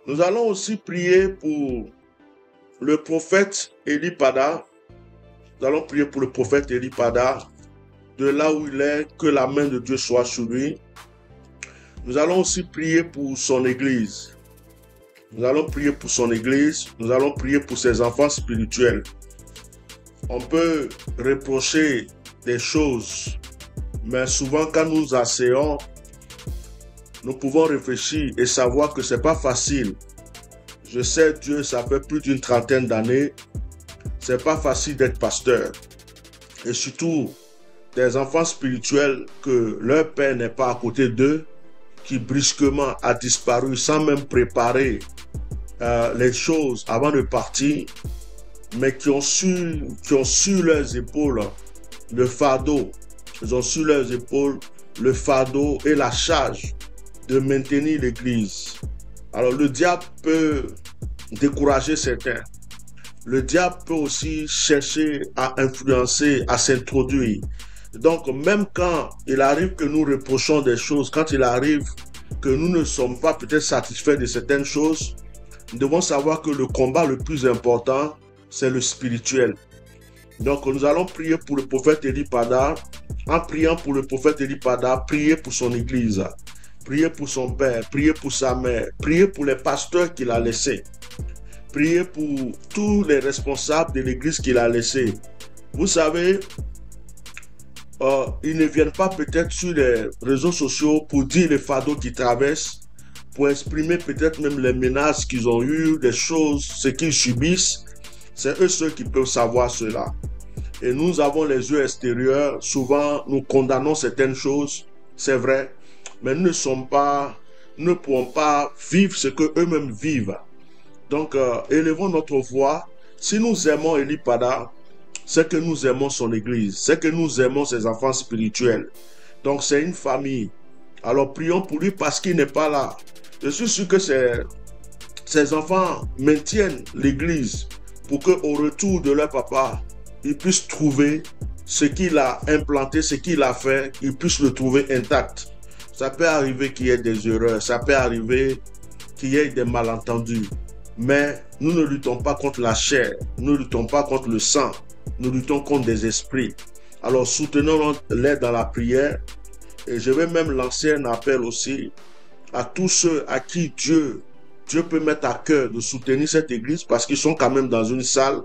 Nous allons aussi prier pour le prophète Eli Pada. Nous allons prier pour le prophète Eli Pada, de là où il est, que la main de Dieu soit sur lui. Nous allons aussi prier pour son église. Nous allons prier pour son église. Nous allons prier pour ses enfants spirituels. On peut reprocher des choses, mais souvent quand nous asseyons, nous pouvons réfléchir et savoir que ce n'est pas facile. Je sais, Dieu, ça fait plus d'une trentaine d'années. Ce n'est pas facile d'être pasteur. Et surtout, des enfants spirituels que leur père n'est pas à côté d'eux, qui brusquement a disparu sans même préparer les choses avant de partir, mais qui ont sur leurs épaules le fardeau. Ils ont sur leurs épaules le fardeau et la charge de maintenir l'église. Alors le diable peut décourager certains. Le diable peut aussi chercher à influencer, à s'introduire. Donc même quand il arrive que nous reprochons des choses, quand il arrive que nous ne sommes pas peut-être satisfaits de certaines choses, nous devons savoir que le combat le plus important, c'est le spirituel. Donc nous allons prier pour le prophète Eli Pada. En priant pour le prophète Eli Pada, prier pour son église, prier pour son père, prier pour sa mère, prier pour les pasteurs qu'il a laissés, prier pour tous les responsables de l'église qu'il a laissés. Vous savez, ils ne viennent pas peut-être sur les réseaux sociaux pour dire les fardeaux qu'ils traversent, pour exprimer peut-être même les menaces qu'ils ont eues, des choses, ce qu'ils subissent. C'est eux ceux qui peuvent savoir cela. Et nous avons les yeux extérieurs. Souvent, nous condamnons certaines choses, c'est vrai, mais nous ne pouvons pas vivre ce qu'eux-mêmes vivent. Donc, élevons notre voix. Si nous aimons Eli Pada, c'est que nous aimons son église, c'est que nous aimons ses enfants spirituels. Donc, c'est une famille. Alors, prions pour lui parce qu'il n'est pas là. Je suis sûr que ses enfants maintiennent l'église pour qu'au retour de leur papa, ils puissent trouver ce qu'il a implanté, ce qu'il a fait, ils puissent le trouver intact. Ça peut arriver qu'il y ait des erreurs, ça peut arriver qu'il y ait des malentendus. Mais nous ne luttons pas contre la chair, nous ne luttons pas contre le sang, nous luttons contre des esprits. Alors soutenons-les dans la prière. Et je vais même lancer un appel aussi à tous ceux à qui Dieu peut mettre à cœur de soutenir cette église parce qu'ils sont quand même dans une salle.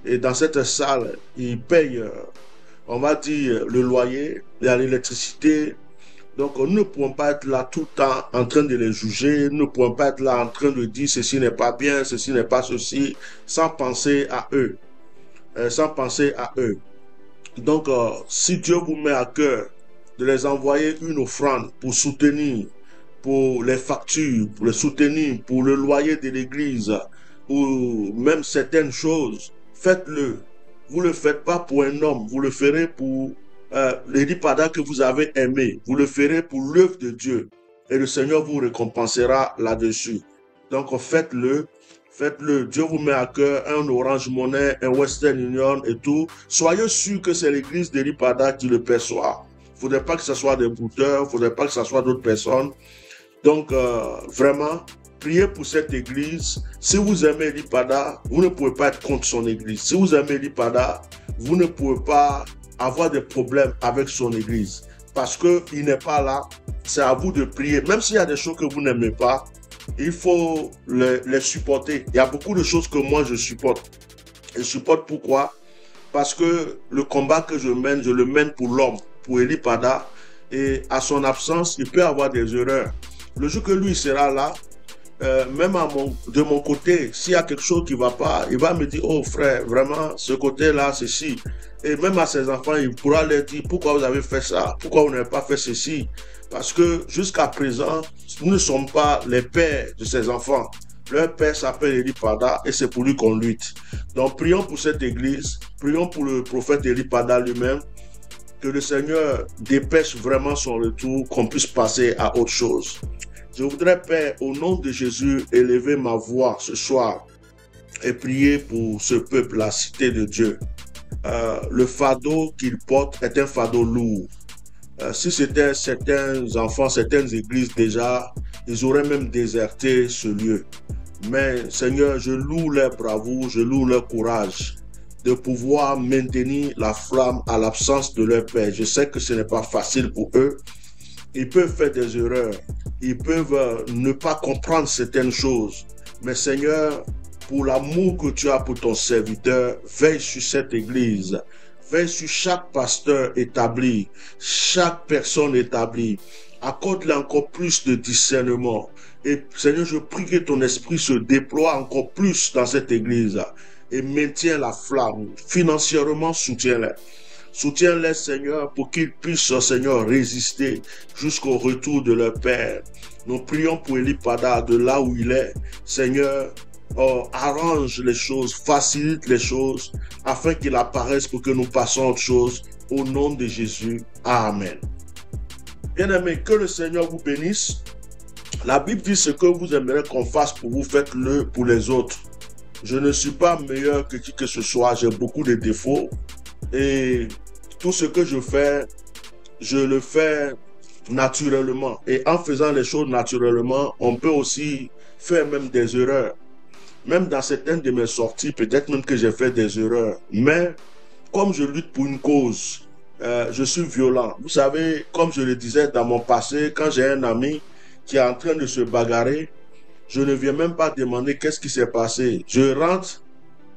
Et dans cette salle, ils payent, on va dire, le loyer, l'électricité. Donc, nous ne pouvons pas être là tout le temps en train de les juger. Nous ne pouvons pas être là en train de dire ceci n'est pas bien, ceci n'est pas ceci, sans penser à eux. Sans penser à eux. Donc, si Dieu vous met à cœur de les envoyer une offrande pour soutenir, pour les factures, pour les soutenir, pour le loyer de l'église, ou même certaines choses, faites-le. Vous ne le faites pas pour un homme, vous le ferez pour Eli Pada que vous avez aimé. Vous le ferez pour l'œuvre de Dieu. Et le Seigneur vous récompensera là-dessus. Donc faites-le. Faites-le. Dieu vous met à cœur un Orange Money, un Western Union et tout. Soyez sûr que c'est l'église d'Eli Pada qui le perçoit. Il ne faudrait pas que ce soit des brouteurs, il ne faudrait pas que ce soit d'autres personnes. Donc vraiment, priez pour cette église. Si vous aimez Eli Pada, vous ne pouvez pas être contre son église. Si vous aimez Eli Pada, vous ne pouvez pas avoir des problèmes avec son église. Parce qu'il n'est pas là, c'est à vous de prier. Même s'il y a des choses que vous n'aimez pas, il faut les supporter. Il y a beaucoup de choses que moi je supporte. Je supporte pourquoi? Parce que le combat que je le mène pour l'homme, pour Eli Pada. Et à son absence, il peut y avoir des erreurs. Le jour que lui sera là, même de mon côté, s'il y a quelque chose qui ne va pas, il va me dire, oh frère, vraiment, ce côté-là, ceci. Et même à ses enfants, il pourra leur dire, pourquoi vous avez fait ça? Pourquoi vous n'avez pas fait ceci? Parce que jusqu'à présent, nous ne sommes pas les pères de ces enfants. Leur père s'appelle Eli Pada et c'est pour lui qu'on lutte. Donc prions pour cette église, prions pour le prophète Eli Pada lui-même, que le Seigneur dépêche vraiment son retour, qu'on puisse passer à autre chose. Je voudrais, Père, au nom de Jésus, élever ma voix ce soir et prier pour ce peuple, la cité de Dieu. Le fardeau qu'il porte est un fardeau lourd. Si c'était certains enfants, certaines églises déjà, ils auraient même déserté ce lieu. Mais Seigneur, je loue leur bravoure, je loue leur courage de pouvoir maintenir la flamme à l'absence de leur père. Je sais que ce n'est pas facile pour eux. Ils peuvent faire des erreurs. Ils peuvent ne pas comprendre certaines choses. Mais Seigneur, pour l'amour que tu as pour ton serviteur, veille sur cette église. Veille sur chaque pasteur établi, chaque personne établie. Accorde-lui encore plus de discernement. Et Seigneur, je prie que ton esprit se déploie encore plus dans cette église et maintiens la flamme. Financièrement, soutiens-les. Soutiens-les, Seigneur, pour qu'ils puissent, Seigneur, résister jusqu'au retour de leur Père. Nous prions pour Eli Pada de là où il est. Seigneur, arrange les choses, facilite les choses, afin qu'il apparaisse pour que nous passions à autre chose. Au nom de Jésus. Amen. Bien-aimés, que le Seigneur vous bénisse. La Bible dit ce que vous aimeriez qu'on fasse pour vous, faites-le pour les autres. Je ne suis pas meilleur que qui que ce soit, j'ai beaucoup de défauts. Et tout ce que je fais, je le fais naturellement. Et en faisant les choses naturellement, on peut aussi faire même des erreurs. Même dans certaines de mes sorties, peut-être même que j'ai fait des erreurs. Mais comme je lutte pour une cause, je suis violent. Vous savez, comme je le disais dans mon passé, quand j'ai un ami qui est en train de se bagarrer, je ne viens même pas demander qu'est-ce qui s'est passé. Je rentre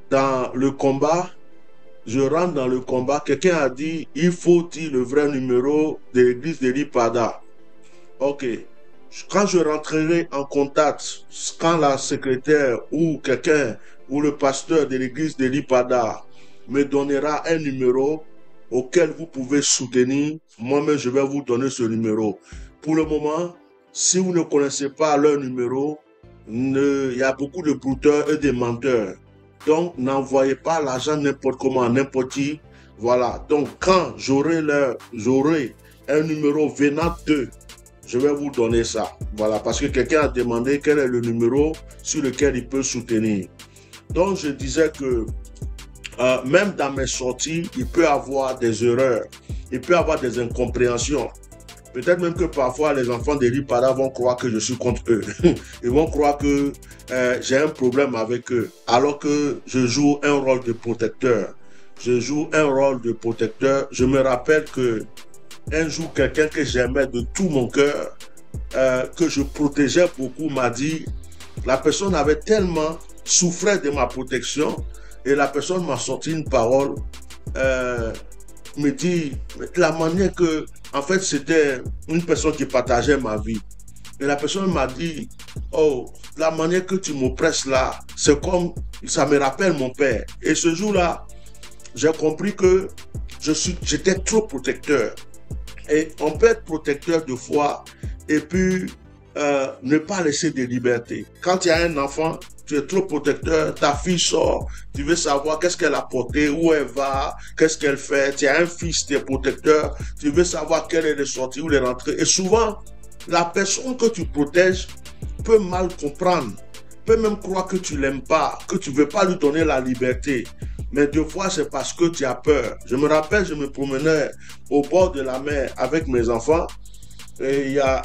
dans le combat. Quelqu'un a dit, il faut dire le vrai numéro de l'église d'Eli Pada. Ok. Quand je rentrerai en contact, quand la secrétaire ou quelqu'un ou le pasteur de l'église d'Eli Pada me donnera un numéro auquel vous pouvez soutenir, moi-même je vais vous donner ce numéro. Pour le moment, si vous ne connaissez pas leur numéro, il y a beaucoup de brouteurs et de menteurs. Donc, n'envoyez pas l'argent n'importe comment, n'importe qui. Voilà. Donc, quand j'aurai un numéro venant d'eux, je vais vous donner ça. Voilà. Parce que quelqu'un a demandé quel est le numéro sur lequel il peut soutenir. Donc, je disais que même dans mes sorties, il peut y avoir des erreurs. Il peut y avoir des incompréhensions. Peut-être même que parfois, les enfants d'Eli Pada vont croire que je suis contre eux. Ils vont croire que j'ai un problème avec eux. Alors que je joue un rôle de protecteur. Je joue un rôle de protecteur. Je me rappelle que un jour, quelqu'un que j'aimais de tout mon cœur, que je protégeais beaucoup, m'a dit, la personne avait tellement souffert de ma protection et la personne m'a sorti une parole, me dit, la manière que, en fait, c'était une personne qui partageait ma vie. Et la personne m'a dit, oh, la manière que tu m'oppresses là, c'est comme, ça me rappelle mon père. Et ce jour-là, j'ai compris que j'étais trop protecteur. Et on peut être protecteur de foi et puis ne pas laisser de liberté. Quand il y a un enfant, tu es trop protecteur, ta fille sort, tu veux savoir qu'est-ce qu'elle a porté, où elle va, qu'est-ce qu'elle fait. Tu as un fils, tu es protecteur, tu veux savoir quelle est les sorties, où les rentrées. Et souvent, la personne que tu protèges peut mal comprendre, peut même croire que tu l'aimes pas, que tu veux pas lui donner la liberté. Mais deux fois, c'est parce que tu as peur. Je me rappelle, je me promenais au bord de la mer avec mes enfants. Et il y a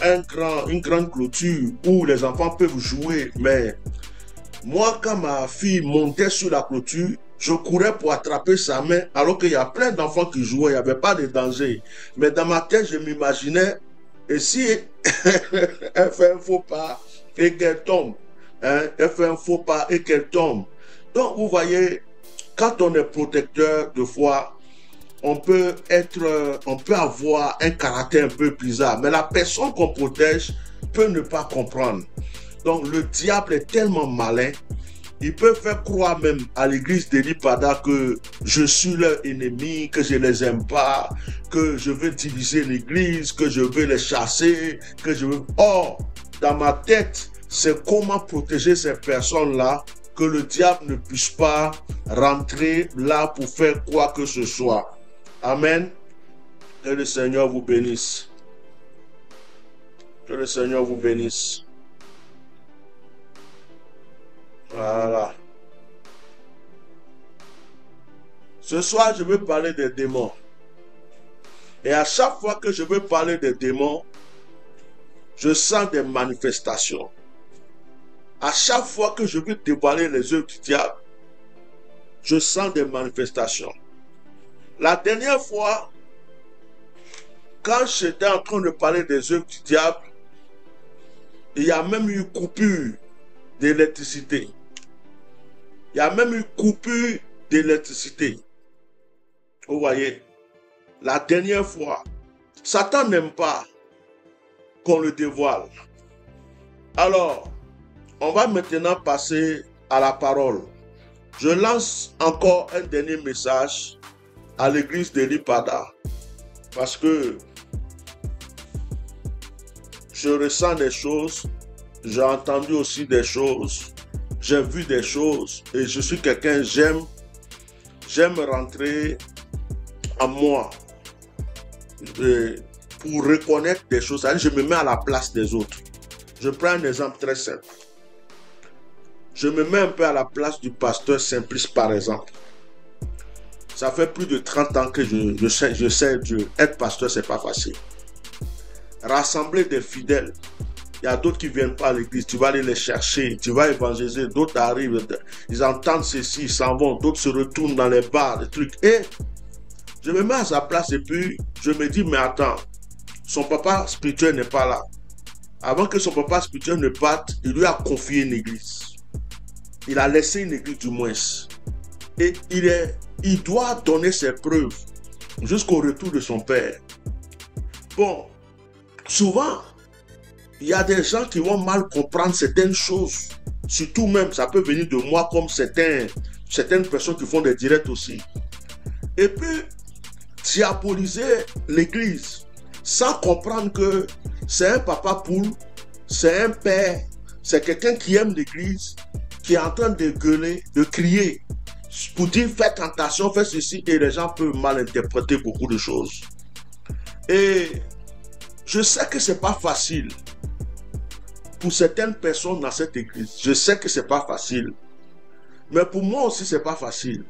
une grande clôture où les enfants peuvent jouer. Mais moi, quand ma fille montait sur la clôture, je courais pour attraper sa main alors qu'il y a plein d'enfants qui jouaient. Il n'y avait pas de danger. Mais dans ma tête, je m'imaginais, et si elle fait un faux pas et qu'elle tombe, hein, elle fait un faux pas et qu'elle tombe. Donc, vous voyez, quand on est protecteur de foi, on peut avoir un caractère un peu bizarre, mais la personne qu'on protège peut ne pas comprendre. Donc le diable est tellement malin, il peut faire croire même à l'église d'Eli Pada que je suis leur ennemi, que je les aime pas, que je veux diviser l'église, que je veux les chasser, que je veux... Or, dans ma tête, c'est comment protéger ces personnes-là, que le diable ne puisse pas rentrer là pour faire quoi que ce soit. Amen. Que le Seigneur vous bénisse. Que le Seigneur vous bénisse. Voilà. Ce soir, je veux parler des démons. Et à chaque fois que je veux parler des démons, je sens des manifestations. À chaque fois que je veux dévoiler les œuvres du diable, je sens des manifestations. La dernière fois, quand j'étais en train de parler des œuvres du diable, il y a même eu coupure d'électricité. Il y a même eu coupure d'électricité. Vous voyez, la dernière fois, Satan n'aime pas qu'on le dévoile. Alors, on va maintenant passer à la parole. Je lance encore un dernier message à l'église de l'Ipada parce que je ressens des choses, j'ai entendu aussi des choses, j'ai vu des choses et je suis quelqu'un, j'aime rentrer en moi pour reconnaître des choses. Je me mets à la place des autres. Je prends un exemple très simple. Je me mets un peu à la place du pasteur Simplice par exemple. Ça fait plus de 30 ans que je sais Dieu. Être pasteur, c'est pas facile. Rassembler des fidèles. Il y a d'autres qui ne viennent pas à l'église. Tu vas aller les chercher. Tu vas évangéliser. D'autres arrivent. Ils entendent ceci. Ils s'en vont. D'autres se retournent dans les bars. Des trucs. Et je me mets à sa place et puis je me dis, mais attends. Son papa spirituel n'est pas là. Avant que son papa spirituel ne parte, il lui a confié une église. Il a laissé une église du moins. Et il doit donner ses preuves jusqu'au retour de son père. Bon, souvent, il y a des gens qui vont mal comprendre certaines choses. Surtout même, ça peut venir de moi comme certaines personnes qui font des directs aussi. Et puis, diaboliser l'église sans comprendre que c'est un papa poule, c'est un père, c'est quelqu'un qui aime l'église, qui est en train de gueuler, de crier, pour dire faites attention, faites ceci, et les gens peuvent mal interpréter beaucoup de choses. Et je sais que c'est pas facile pour certaines personnes dans cette église. Je sais que c'est pas facile. Mais pour moi aussi, c'est pas facile.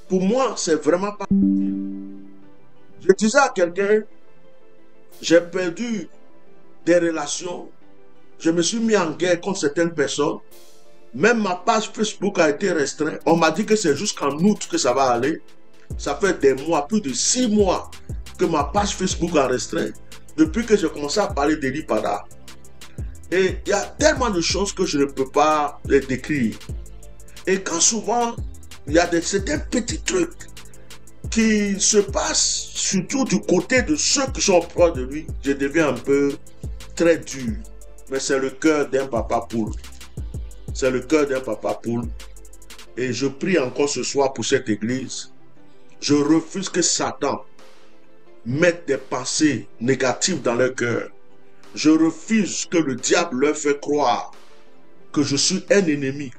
Pour moi, c'est vraiment pas facile. Je disais à quelqu'un, j'ai perdu des relations. Je me suis mis en guerre contre certaines personnes. Même ma page Facebook a été restreinte. On m'a dit que c'est jusqu'en août que ça va aller. Ça fait des mois, plus de 6 mois que ma page Facebook a restreint. Depuis que j'ai commencé à parler de l'Ipada. Et il y a tellement de choses que je ne peux pas les décrire. Et quand souvent, il y a certains petits trucs qui se passent, surtout du côté de ceux qui sont proches de lui, je deviens un peu très dur. Mais c'est le cœur d'un papa poule. C'est le cœur d'un papa poule. Et je prie encore ce soir pour cette église. Je refuse que Satan mette des pensées négatives dans leur cœur. Je refuse que le diable leur fait croire que je suis un ennemi